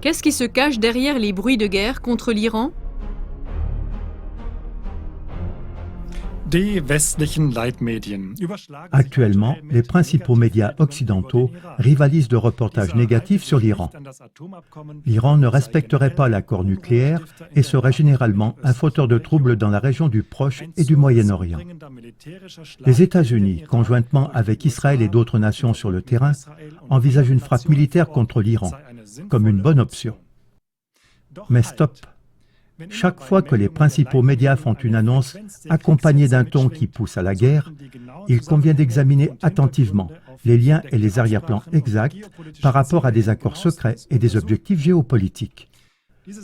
Qu'est-ce qui se cache derrière les bruits de guerre contre l'Iran ? Actuellement, les principaux médias occidentaux rivalisent de reportages négatifs sur l'Iran. L'Iran ne respecterait pas l'accord nucléaire et serait généralement un fauteur de troubles dans la région du Proche et du Moyen-Orient. Les États-Unis, conjointement avec Israël et d'autres nations sur le terrain, envisagent une frappe militaire contre l'Iran comme une bonne option. Mais stop! Chaque fois que les principaux médias font une annonce accompagnée d'un ton qui pousse à la guerre, il convient d'examiner attentivement les liens et les arrière-plans exacts par rapport à des accords secrets et des objectifs géopolitiques.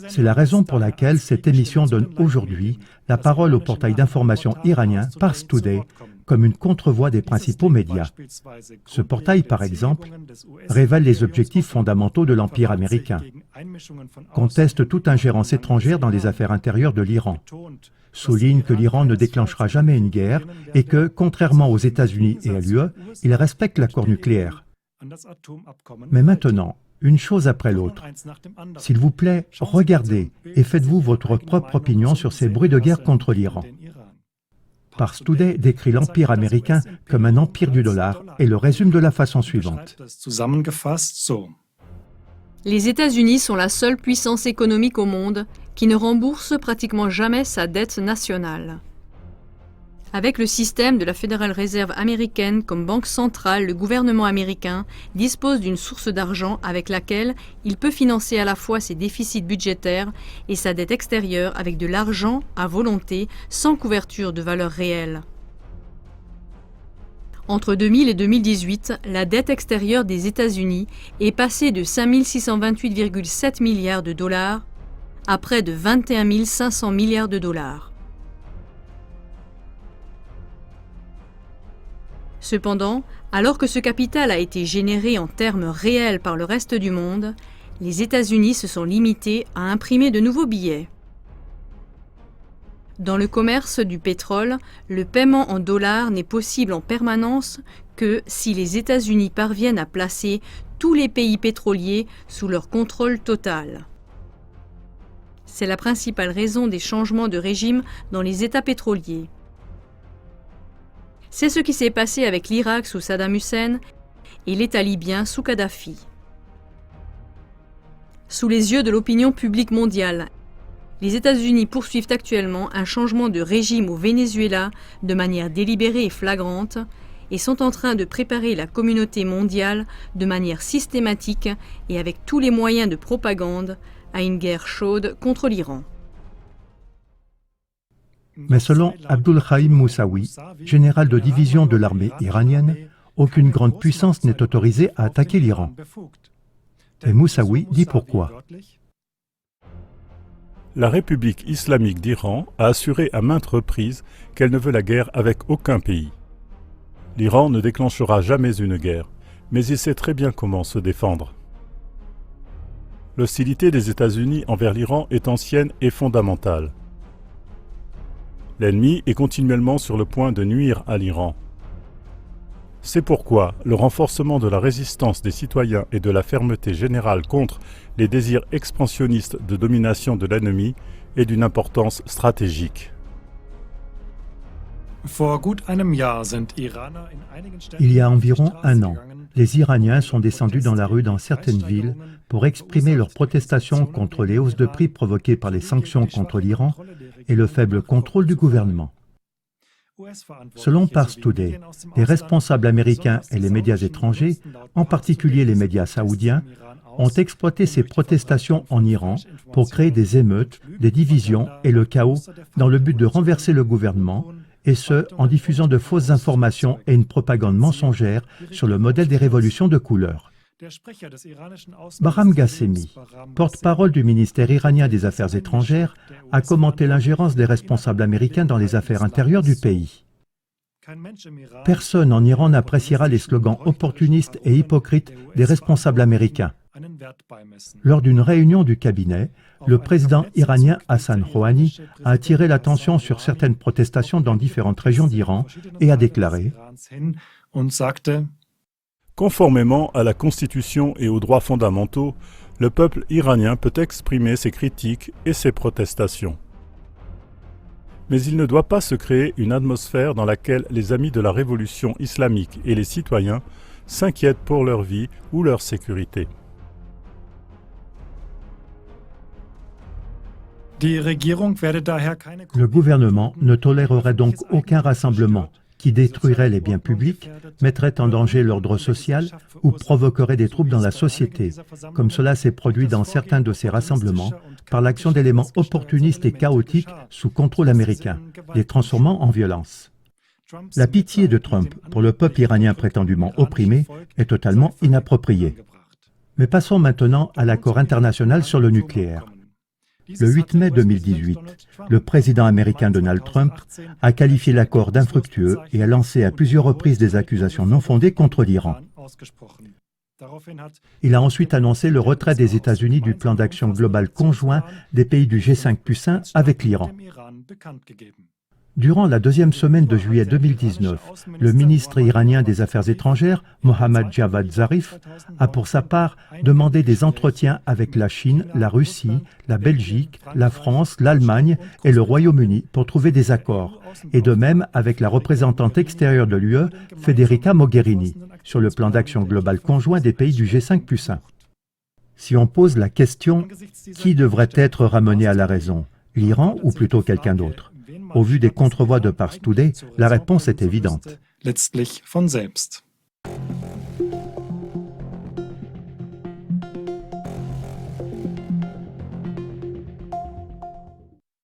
C'est la raison pour laquelle cette émission donne aujourd'hui la parole au portail d'information iranien Pars Today comme une contre-voix des principaux médias. Ce portail, par exemple, révèle les objectifs fondamentaux de l'Empire américain, conteste toute ingérence étrangère dans les affaires intérieures de l'Iran, souligne que l'Iran ne déclenchera jamais une guerre et que, contrairement aux États-Unis et à l'UE, il respecte l'accord nucléaire. Mais maintenant, une chose après l'autre. S'il vous plaît, regardez et faites-vous votre propre opinion sur ces bruits de guerre contre l'Iran. Pars Today décrit l'Empire américain comme un empire du dollar et le résume de la façon suivante. Les États-Unis sont la seule puissance économique au monde qui ne rembourse pratiquement jamais sa dette nationale. Avec le système de la Federal Reserve américaine comme banque centrale, le gouvernement américain dispose d'une source d'argent avec laquelle il peut financer à la fois ses déficits budgétaires et sa dette extérieure avec de l'argent à volonté sans couverture de valeur réelle. Entre 2000 et 2018, la dette extérieure des États-Unis est passée de 5 628,7 milliards de dollars à près de 21 500 milliards de dollars. Cependant, alors que ce capital a été généré en termes réels par le reste du monde, les États-Unis se sont limités à imprimer de nouveaux billets. Dans le commerce du pétrole, le paiement en dollars n'est possible en permanence que si les États-Unis parviennent à placer tous les pays pétroliers sous leur contrôle total. C'est la principale raison des changements de régime dans les États pétroliers. C'est ce qui s'est passé avec l'Irak sous Saddam Hussein et l'État libyen sous Kadhafi. Sous les yeux de l'opinion publique mondiale, les États-Unis poursuivent actuellement un changement de régime au Venezuela de manière délibérée et flagrante et sont en train de préparer la communauté mondiale de manière systématique et avec tous les moyens de propagande à une guerre chaude contre l'Iran. Mais selon Abdul Rahim Moussaoui, général de division de l'armée iranienne, aucune grande puissance n'est autorisée à attaquer l'Iran. Et Moussaoui dit pourquoi. La République islamique d'Iran a assuré à maintes reprises qu'elle ne veut la guerre avec aucun pays. L'Iran ne déclenchera jamais une guerre, mais il sait très bien comment se défendre. L'hostilité des États-Unis envers l'Iran est ancienne et fondamentale. L'ennemi est continuellement sur le point de nuire à l'Iran. C'est pourquoi le renforcement de la résistance des citoyens et de la fermeté générale contre les désirs expansionnistes de domination de l'ennemi est d'une importance stratégique. Il y a environ un an, les Iraniens sont descendus dans la rue dans certaines villes pour exprimer leur protestation contre les hausses de prix provoquées par les sanctions contre l'Iran et le faible contrôle du gouvernement. Selon Pars Today, les responsables américains et les médias étrangers, en particulier les médias saoudiens, ont exploité ces protestations en Iran pour créer des émeutes, des divisions et le chaos dans le but de renverser le gouvernement, et ce, en diffusant de fausses informations et une propagande mensongère sur le modèle des révolutions de couleur. Bahram Ghasemi, porte-parole du ministère iranien des Affaires étrangères, a commenté l'ingérence des responsables américains dans les affaires intérieures du pays. Personne en Iran n'appréciera les slogans opportunistes et hypocrites des responsables américains. Lors d'une réunion du cabinet, le président iranien Hassan Rouhani a attiré l'attention sur certaines protestations dans différentes régions d'Iran et a déclaré Conformément à la Constitution et aux droits fondamentaux, le peuple iranien peut exprimer ses critiques et ses protestations. Mais il ne doit pas se créer une atmosphère dans laquelle les amis de la révolution islamique et les citoyens s'inquiètent pour leur vie ou leur sécurité. Le gouvernement ne tolérerait donc aucun rassemblement qui détruirait les biens publics, mettrait en danger l'ordre social ou provoquerait des troubles dans la société, comme cela s'est produit dans certains de ces rassemblements, par l'action d'éléments opportunistes et chaotiques sous contrôle américain, les transformant en violence. La pitié de Trump pour le peuple iranien prétendument opprimé est totalement inappropriée. Mais passons maintenant à l'accord international sur le nucléaire. Le 8 mai 2018, le président américain Donald Trump a qualifié l'accord d'infructueux et a lancé à plusieurs reprises des accusations non fondées contre l'Iran. Il a ensuite annoncé le retrait des États-Unis du plan d'action global conjoint des pays du G5+1 avec l'Iran. Durant la deuxième semaine de juillet 2019, le ministre iranien des Affaires étrangères, Mohammad Javad Zarif, a pour sa part demandé des entretiens avec la Chine, la Russie, la Belgique, la France, l'Allemagne et le Royaume-Uni pour trouver des accords, et de même avec la représentante extérieure de l'UE, Federica Mogherini, sur le plan d'action global conjoint des pays du G5+1. Si on pose la question, qui devrait être ramené à la raison, l'Iran ou plutôt quelqu'un d'autre? Au vu des contrevoix de Pars Today, la réponse est évidente.